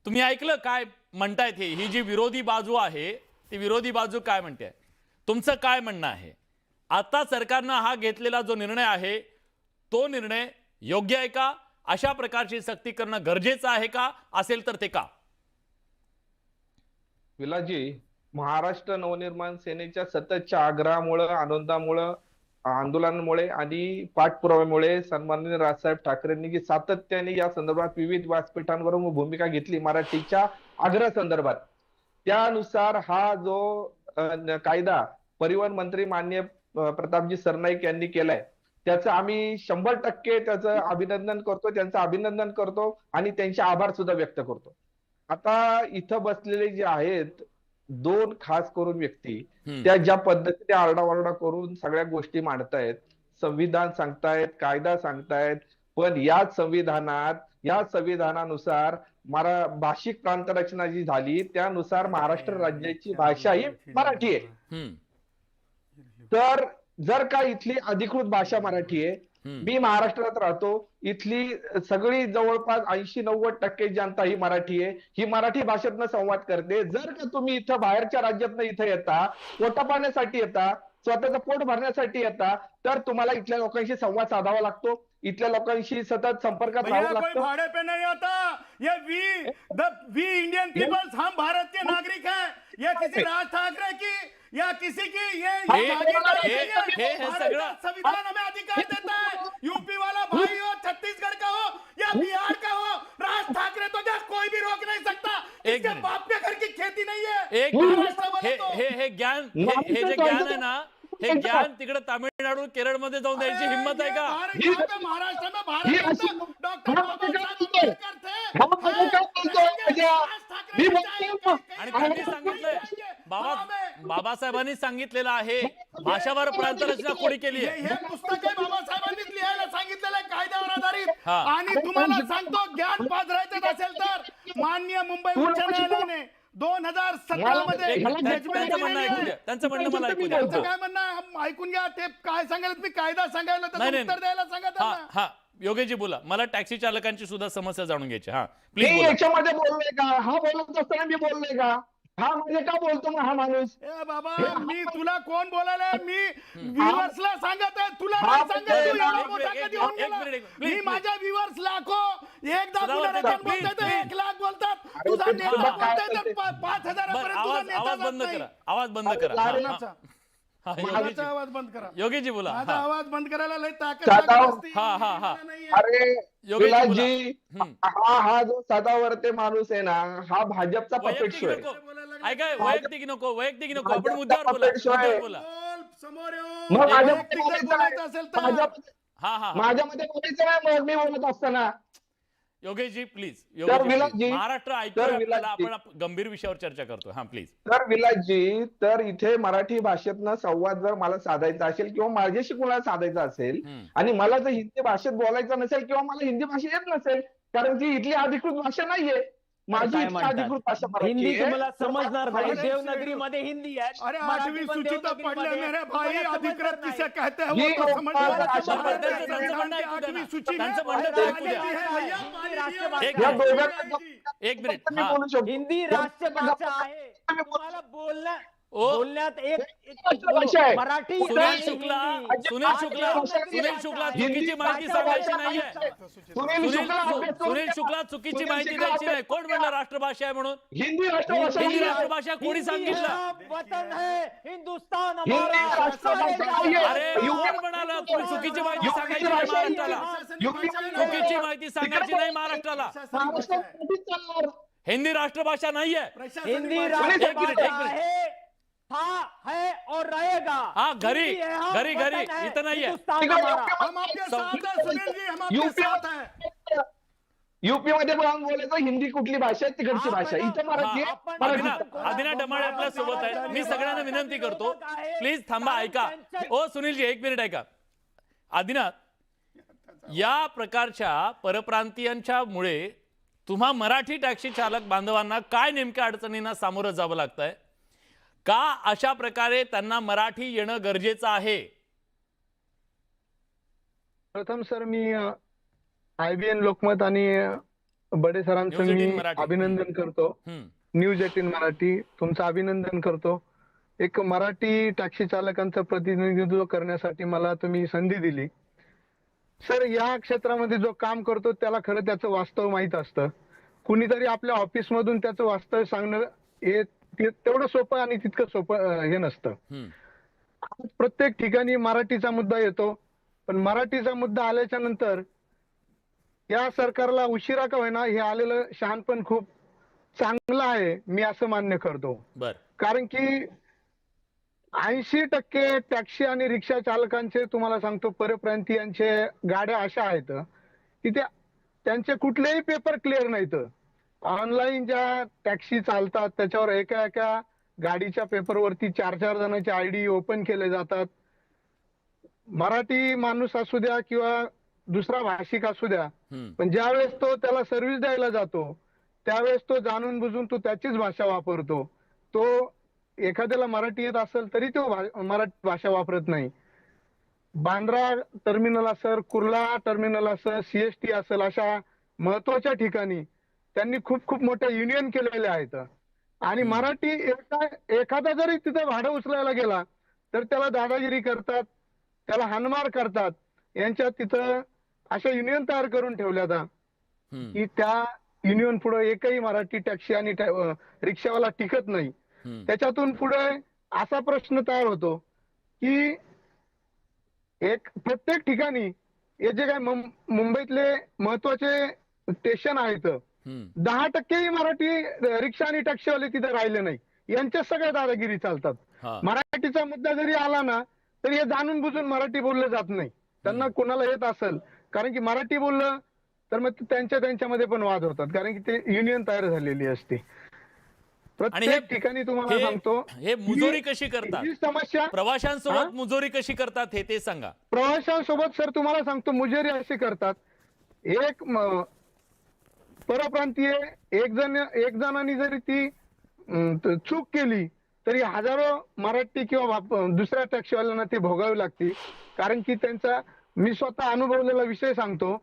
तुम्ही ऐकलं काय म्हणतायत ही जी विरोधी बाजू आहे ती विरोधी बाजू काय म्हणते? तुमचं काय म्हणणं आहे? आता सरकारनं हा घेतलेला जो निर्णय आहे तो निर्णय योग्य आहे का? अशा प्रकारची सक्ती करणं गरजेचं आहे का? असेल तर ते का? विलाजी, महाराष्ट्र नवनिर्माण सेनेच्या सततच्या आग्रहामुळे, आंदोलनामुळे आणि पाठपुराव्यामुळे सन्माननीय राजसाहेब ठाकरेंनी जी सातत्याने या संदर्भात विविध व्यासपीठांवर भूमिका घेतली मराठीच्या आग्रह संदर्भात, त्यानुसार हा जो कायदा परिवहन मंत्री माननीय प्रतापजी सरनाईक यांनी केलाय, त्याचं आम्ही 100% त्याचं अभिनंदन करतो, त्यांचं अभिनंदन करतो आणि त्यांचे आभार सुद्धा व्यक्त करतो. आता इथं बसलेले जे आहेत दोन खास करून व्यक्ती, त्या ज्या पद्धतीने आरडाओरडा करून सगळ्या गोष्टी मांडतायत, संविधान सांगतायत, कायदा सांगतायत, पण या संविधानानुसार भाषिक प्रांतरचना जी झाली त्यानुसार महाराष्ट्र राज्याची भाषा ही मराठी आहे. तर जर का इथली अधिकृत भाषा मराठी आहे, मी महाराष्ट्रात राहतो, इथली सगळी जवळपास 80-90% जनता ही मराठी आहे, ही मराठी भाषेतनं संवाद करते. जर का तुम्ही इथं बाहेरच्या राज्यातनं इथं येता, पोटा पाण्यासाठी येता, स्वतःचं पोट भरण्यासाठी येता, तर तुम्हाला इथल्या लोकांशी संवाद साधावा लागतो, इथल्या लोकांशी सतत संपर्कात राहावं लागतं. भाड़े पे नहीं आता, ये वी इंडियन पीपल्स, हम भारत के नागरिक हैं, ये किसी राज ठाकरे की या किसी की ये संविधान हमें अधिकार देता है। यूपी वाला भाई हो, छत्तीसगढ़ का हो या बिहार का हो, राज ठाकरे तो क्या कोई भी रोक नहीं सकता। इसके बाप के घर की खेती नहीं है। हे ज्ञान हे जे ज्ञान आहे ना, हे ज्ञान तिकडे तामिळनाडू केरळमध्ये जाऊन द्यायची हिंमत आहे का? महाराष्ट्र में भारत डॉक्टर आणि त्यांनी सांगितलंय, बाबासाहेबांनी सांगितलेलं आहे भाषावर प्रांतरचना कोणी केली आहे. हे पुस्तक आहे बाबासाहेबांनीच लिहायला सांगितलेलं आहे कायद्यावर आधारित. आणि तुम्हाला सांगतो, ज्ञान पाजरायचं असेल तर माननीय मुंबई उच्च न्यायालयाने 2017 मध्ये त्यांचं म्हणणं ऐकू द्या, त्यांचं म्हणणं मला ऐकू द्या. काय म्हणणं ऐकून घ्या. ते काय सांगायला, मी कायदा सांगायला त्याचं उत्तर द्यायला सांगा त्यांना. हा योगेशजी बोला, मला टॅक्सी चालकांची सुद्धा समस्या जाणून घ्यायची. हा प्लीज मी बोला. याच्यामध्ये बोललोय का? हा बोलत असताना मी बोललोय का? हा म्हणजे का बोलतो मग हा माणूस? ए बाबा, मी तुला कोण बोलायला? मी व्ह्यूअर्सला सांगत आहे, तुला नाही सांगत. तू एवढा मोठा कधी होऊन गेला? मी माझ्या व्ह्यूअर्स लाखो, एकदा गुणरत्न बोलताय तर 1 लाख बोलतात. तुझा नेता बोलताय तर 5,000 पर्यंत तुझा नेता आवाज जात बंद नाही. करा, आवाज बंद करा. माझा आवाज बंद करा. योगेशजी बोला. माझा आवाज बंद करायला लय ताकद साधा- असते. अरे योगेशजी विलासजी, हा जो सदावर्ते माणूस आहे ना, हा भाजपचा पपेट वैयक्तिक शो आहे. नको, ऐका, वैयक्तिक नको, आपण मुद्द्यावर बोला, मुद्द्यावर बोला. बोल, समोर येऊन. मग माझ्यामध्ये वैयक्तिक जर बोलायचं असेल तर माझ्यामध्ये बोलायचं नाही मग मी बोलत असताना. योगेशजी प्लीज, विलासजी, महाराष्ट्र ऐकूया आपल्याला, आपण गंभीर विषयावर चर्चा करतो. हा प्लीज. तर विलासजी, तर इथे मराठी भाषेतनं संवाद जर मला साधायचा असेल किंवा माझ्याशी कुणाला साधायचा असेल आणि मला जर हिंदी भाषेत बोलायचं नसेल किंवा मला हिंदी भाषा येत नसेल, कारण की इथली अधिकृत भाषा नाहीये, माझी इथली अधिकृत भाषा हिंदी मराठी आहे. तुम्हाला समजणार नाही. देवनागरी मध्ये हिंदी आहे. अरे 8वीं सूची तो पढ़ ले मेरे भाई, अधिकृत किसे कहते हैं वो ये तो समझ लोग त्यांचं म्हणणं ऐकू द्या ना. 8वीं सूची में त्यांचं म्हणणं तर ऐकू द्या. या दोघांना एक मिनिट. मी बोलू शकतो. हिंदी राष्ट्रभाषा आहे. तुम्हाला बोलण्यात एक राष्ट्रभाषा आहे. मराठी सुनील शुक्ला चुकीची माहिती सांगायची नाहीये. सुनील शुक्ला चुकीची माहिती द्यायची नाही. कोण म्हणलं राष्ट्रभाषा आहे म्हणून? हिंदी राष्ट्रभाषा हिंदी नाहीये. राष्ट्रभाषा कोणी सांगितलं? वतन है हिंदुस्तान हिंदी हमारा. राष्ट्रभाषा नाहीये. अरे कोण म्हणाला तुम्ही चुकीची माहिती सांगायची नाही महाराष्ट्राला? चुकीची माहिती सांगायची नाही महाराष्ट्राला. महाराष्ट्रात कुठेच चालणार. हिंदी राष्ट्रभाषा नाहीये. हिंदी एक राष्ट्रभाषा मिनिट. आहे, है और रहेगा. हा, घरी हिंदी है, हम घरी वतन है, इथं नाहीये. हिंदुस्तान हमारा. हम आपके साथ हैं सुनील जी, हम आपके साथ हैं. युपी मध्ये बोलायचं हिंदी कुठली भाषा आहे, तिकडची भाषा. इथं मराठी आहे. आदिना डमाळे आपल्या सोबत आहे. मी सगळ्यांना विनंती करतो, प्लीज थांबा, ऐका. ओ सुनीलजी, एक मिनिट ऐका. आदिनाथ, या प्रकारच्या परप्रांतीयांच्या मुळे तुम्हा मराठी टॅक्सी चालक बांधवांना काय नेमक्या अडचणींना सामोरं जावं लागतंय? का अशा प्रकारे त्यांना मराठी येणं गरजेचं आहे? प्रथम सर, मी IBN लोकमत आणि बडे सरांचं न्यूज 18 मी मराठी. अभिनंदन करतो. न्यूज 18 मराठी तुमचं अभिनंदन करतो. एक मराठी टॅक्सी चालकांचं प्रतिनिधित्व करण्यासाठी मला तुम्ही संधी दिली. सर, या क्षेत्रामध्ये जो काम करतो त्याला खरं त्याचं वास्तव माहीत असतं. कुणीतरी आपल्या ऑफिस मधून त्याचं वास्तव सांगणं हे तेवढं सोपं आणि तितकं सोपं हे नसतं. आज प्रत्येक ठिकाणी मराठीचा मुद्दा येतो, पण मराठीचा मुद्दा आल्याच्या नंतर या सरकारला उशिरा का होईना हे आलेलं शहाणपण खूप चांगलं आहे, मी असं मान्य करतो. बर कारण की 80% टॅक्सी आणि रिक्षा चालकांचे तुम्हाला सांगतो परप्रांतीयांचे गाड्या अशा आहेत की त्यांचे कुठलेही पेपर क्लिअर नाहीत. ऑनलाईन ज्या टॅक्सी चालतात त्याच्यावर एका एका गाडीच्या पेपरवरती 4-4 जणांचे आयडी ओपन केले जातात. मराठी माणूस असू द्या किंवा दुसरा भाषिक असू द्या, पण ज्यावेळेस तो त्याला सर्व्हिस द्यायला जातो त्यावेळेस तो जाणून बुजून तो त्याचीच भाषा वापरतो. तो एखाद्याला मराठी येत असेल तरी तो मराठी भाषा वापरत नाही. बांद्रा टर्मिनल असेल, कुर्ला टर्मिनल असेल, CST असेल, अशा महत्वाच्या ठिकाणी त्यांनी खूप खूप मोठ्या युनियन केलेल्या आहेत. आणि मराठी एखादा जरी तिथे भाडं उचलायला गेला तर त्याला दादागिरी करतात, त्याला हाणमार करतात. यांच्यात तिथं अशा युनियन तयार करून ठेवल्या की त्या युनियन पुढे एकही मराठी टॅक्सी आणि रिक्षावाला टिकत नाही. त्याच्यातून पुढे असा प्रश्न तयार होतो की प्रत्येक ठिकाणी हे जे काय मुंबईतले महत्वाचे स्टेशन आहेत 10% मराठी रिक्षा आणि टॅक्सीवाले तिथे राहिले नाही. यांच्या सगळ्या दादागिरी चालतात. मराठीचा मुद्दा जरी आला ना तरी हे जाणून बुजून मराठी बोललं जात नाही. त्यांना कोणाला येत असेल, कारण की मराठी बोललं तर मग त्यांच्यामध्ये पण वाद होतात, कारण की ते युनियन तयार झालेली असते. प्रत्येक ठिकाणी तुम्हाला सांगतो हे मुजोरी कशी करतात, ही समस्या प्रवाशांसोबत मुजोरी कशी करतात हे ते सांगा. प्रवाशांसोबत सर तुम्हाला सांगतो मुजोरी अशी करतात. एक परप्रांतीय एक जणांनी जरी ती चूक केली तरी हजारो मराठी किंवा दुसऱ्या टॅक्सीवाल्यांना ती भोगावी लागते. कारण की त्यांचा मी स्वतः अनुभवलेला विषय सांगतो.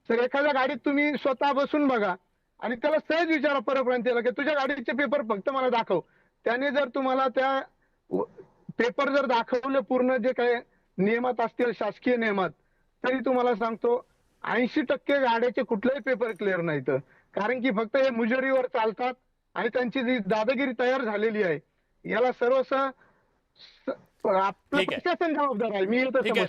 तर एखाद्या गाडीत तुम्ही स्वतः बसून बघा आणि त्याला सहज विचारा परप्रांतीयाला की तुझ्या गाडीचे पेपर फक्त मला दाखव. त्याने जर तुम्हाला त्या पेपर जर दाखवले पूर्ण जे काही नियमात असतील शासकीय नियमात, तरी तुम्हाला सांगतो 80% गाड्याचे कुठलेही पेपर क्लिअर नाहीत. कारण की फक्त हे मुजोरीवर चालतात आणि त्यांची जी दादागिरी तयार झालेली आहे याला प्रशासन जबाबदार आहे. मी ठीक आहे,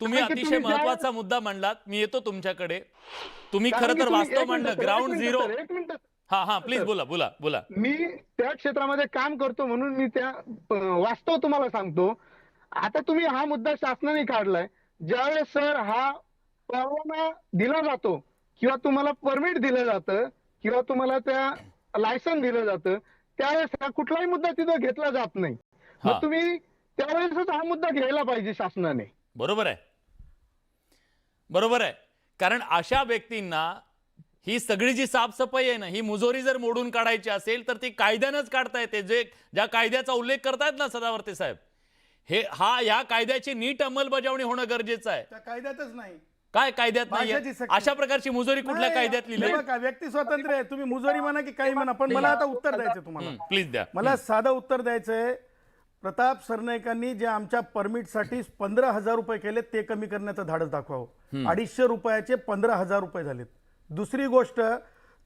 तुम्ही अतिशय महत्वाचा मुद्दा मांडलात. मी येतो तुमच्याकडे. तुम्ही खरं तर वास्तव मांडलं, ग्राउंड झिरो. हा प्लीज बोला. मी त्या क्षेत्रामध्ये काम करतो म्हणून मी त्या वास्तव तुम्हाला सांगतो. आता तुम्ही हा मुद्दा शासनाने काढलाय. ज्यावेळेस सर हा परवाना दिला जातो किंवा तुम्हाला परमिट दिलं जातं किंवा तुम्हाला त्या लायसन दिलं जातं त्यावेळेस हा कुठलाही मुद्दा तिथं घेतला जात नाही. मग तुम्ही त्यावेळेसच हा मुद्दा घ्यायला पाहिजे शासनाने. बरोबर आहे. कारण अशा व्यक्तींना ही सगळी जी साफसफाई आहे ना, ही मुजोरी जर मोडून काढायची असेल तर ती कायद्यानंच काढता येते. ज्या कायद्याचा उल्लेख करतायत ना सदावर्ते साहेब, या कायद्याची नीट अंमलबजावणी होणं गरजेचं आहे. त्या कायद्यातच नाही. काय कायद्यात नाही? अशा प्रकारची मुजोरी कुठल्या कायद्यात लिहिली? व्यक्ती स्वातंत्र्य आहे. तुम्ही मुजोरी म्हणा की काही म्हणा, पण मला आता उत्तर द्यायचं तुम्हाला. प्लीज द्या. मला साधं उत्तर द्यायचंय. प्रताप सरनाईकांनी जे आमच्या परमिटसाठी 15,000 रुपये केले ते कमी करण्याचं धाडस दाखवावं. 250 रुपयाचे 15,000 रुपये झालेत. दुसरी गोष्ट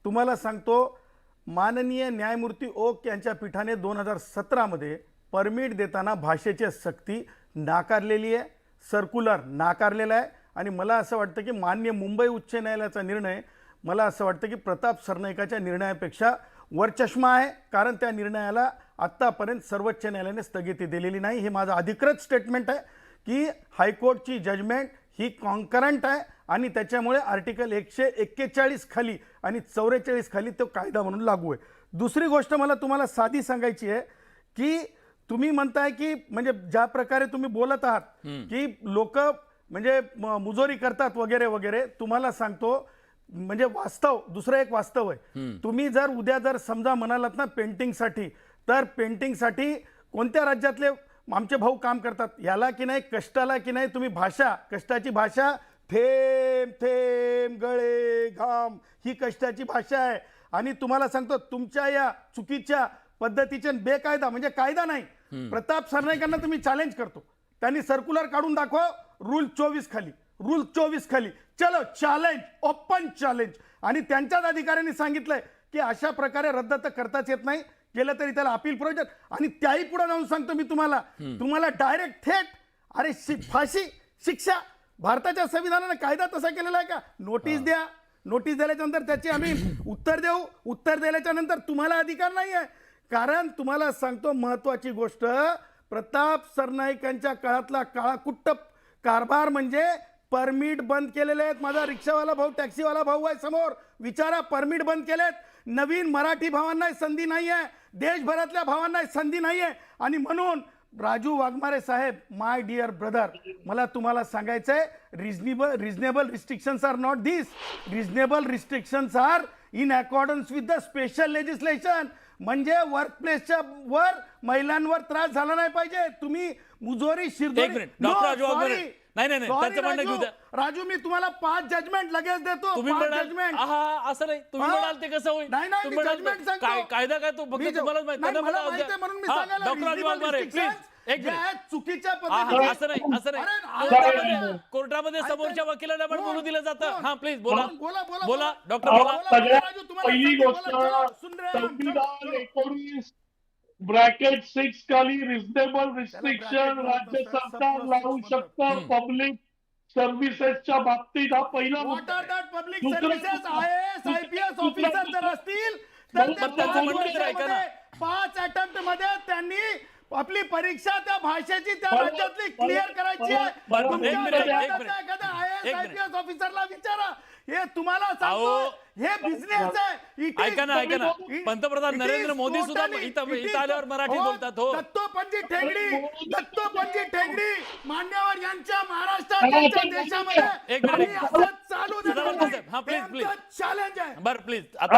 तुम्हाला सांगतो, माननीय न्यायमूर्ती ओक यांच्या पीठाने 2017 मध्ये परमिट देताना भाषेची सक्ती नाकारलेली आहे. सर्क्युलर नाकारलेला आहे. आणि मला असं वाटतं की मान्य मुंबई उच्च न्यायालयाचा निर्णय मला असं वाटतं की प्रताप सरनाईकाच्या निर्णयापेक्षा वरचष्मा आहे. कारण त्या निर्णयाला आत्तापर्यंत सर्वोच्च न्यायालयाने स्थगिती दिलेली नाही. हे माझं अधिकृत स्टेटमेंट आहे की हायकोर्टची जजमेंट ही कॉन्करंट आहे आणि त्याच्यामुळे आर्टिकल 141 खाली आणि 44 खाली तो कायदा म्हणून लागू आहे. दुसरी गोष्ट मला तुम्हाला साधी सांगायची आहे की तुम्ही म्हणताय की म्हणजे ज्या प्रकारे तुम्ही बोलत आहात की लोक म्हणजे मुजोरी करतात वगैरे वगैरे, तुम्हाला सांगतो म्हणजे वास्तव दुसरं एक वास्तव आहे. तुम्ही जर उद्या जर समजा म्हणालात ना पेंटिंगसाठी, तर पेंटिंगसाठी कोणत्या राज्यातले आमचे भाऊ काम करतात, याला की नाही कष्टाला की नाही तुम्ही कष्टाची भाषा थेंब थेंब गळे घाम ही कष्टाची भाषा आहे. आणि तुम्हाला सांगतो तुमच्या या चुकीच्या पद्धतीचे बेकायदा म्हणजे कायदा नाही प्रताप सरनाईकांना तुम्ही चॅलेंज करतो. त्यांनी सर्क्युलर काढून दाखव रूल 24 खाली, रूल 24 खाली चलो चॅलेंज, ओपन चॅलेंज. आणि त्यांच्याच अधिकाऱ्यांनी सांगितलंय की अशा प्रकारे रद्द तर करताच येत नाही, केलं तरी त्याला अपील प्रोजेक्ट. आणि त्याही पुढे जाऊन सांगतो मी तुम्हाला डायरेक्ट थेट अरे फाशी शिक्षा. भारताच्या संविधानाने कायदा तसा केलेला आहे का? नोटीस द्या, नोटीस दिल्याच्या नंतर त्याची आम्ही उत्तर देऊ. उत्तर दिल्याच्या नंतर तुम्हाला अधिकार नाही आहे. कारण तुम्हाला सांगतो महत्वाची गोष्ट, प्रताप सरनाईकांच्या काळातला काळाकुट्ट कारभार म्हणजे परमिट बंद केलेले आहेत. माझा रिक्षावाला भाऊ, टॅक्सीवाला भाऊ आहे समोर, विचारा, परमिट बंद केलेत. नवीन मराठी भावांना संधी नाही आहे, देशभरातल्या भावांना संधी नाही आहे. आणि म्हणून राजू वाघमारे साहेब, माय डिअर ब्रदर, मला तुम्हाला सांगायचंय reasonable restrictions are not this. Reasonable restrictions are in accordance with the special legislation. म्हणजे वर्कप्लेसच्या वर महिलांवर त्रास झाला नाही पाहिजे. तुम्ही मुजोरी एक शिरदोरी मिनिट, डॉक्टर राजू वाघमारे. नाही नाही नाही, Sorry, त्यांचं म्हणणं घेऊ द्या. राजू मी तुम्हाला 5 जजमेंट लगेच देतो. तुम्ही 5 म्हणाल जजमेंट. असं नाही, तुम्ही म्हणाल ते कसं होईल? नाही, तुम्ही मी म्हणाल judgment सांगतो. कायदा काय तो फक्त मी तुम्हालाच माहिती. नाही, त्यांना मला म्हणाल माहिती द्या. आहे म्हणून मी हा, सांगायला doctor Raju reasonable Waghmare please restrictions एक ज्या मिनिट. आहेत चुकीच्या असं पद्धतीने. नाही, असं नाही. अरे, कोर्टामध्ये समोरच्या वकिलांना पण बोलू दिलं जातं. कोण? हा प्लीज बोला बोला बोला डॉक्टर अहो, बोला. सगळ्यात राजू, तुम्हाला पहिली सांगतो, गोष्ट, बोला, चलो, सुन रहे हैं हम, संविधान चलो. 19 ब्रॅकेट 6 खाली रिझनेबल रिस्ट्रिक्शन bracket राज्य बोलतात, सरकार surplus लावू बोलतात. शकतं पब्लिक सर्व्हिसेसच्या बाबतीत. हा पहिला व्हॉट मुद्दा आर आहे. दॅट पब्लिक दुसरं- सर्व्हिसेस IAS IPS दुसरं- ऑफिसर जर असतील तर ते मग त्यांचं म्हणणं तर ऐका ना. 5 अटेम्प्ट मध्ये त्यांनी आपली परीक्षा त्या भाषेची त्या बरोबर, राज्यातली बरोबर, क्लिअर करायची आहे. बरोबर. तुमच्या एक मिनिट, राज्यातल्या एखाद्या एक IAS मिनिट. IPS ऑफिसरला विचारा. हे तुम्हाला अहो, सांगतो हे बिझनेस आहे. It is- ऐका ना पंतप्रधान It is नरेंद्र मोदी सुद्धा totally- इथं it is- आल्यावर मराठीत बोलतात. हो, दत्तोपंत ठेंगडी मान्यवर यांच्या महाराष्ट्रात यांच्या देशामध्ये एक मिनिट. आणि असं चालू सदावर्ते साहेब, हा, please, please. चॅलेंज आहे. बरं प्लीज आता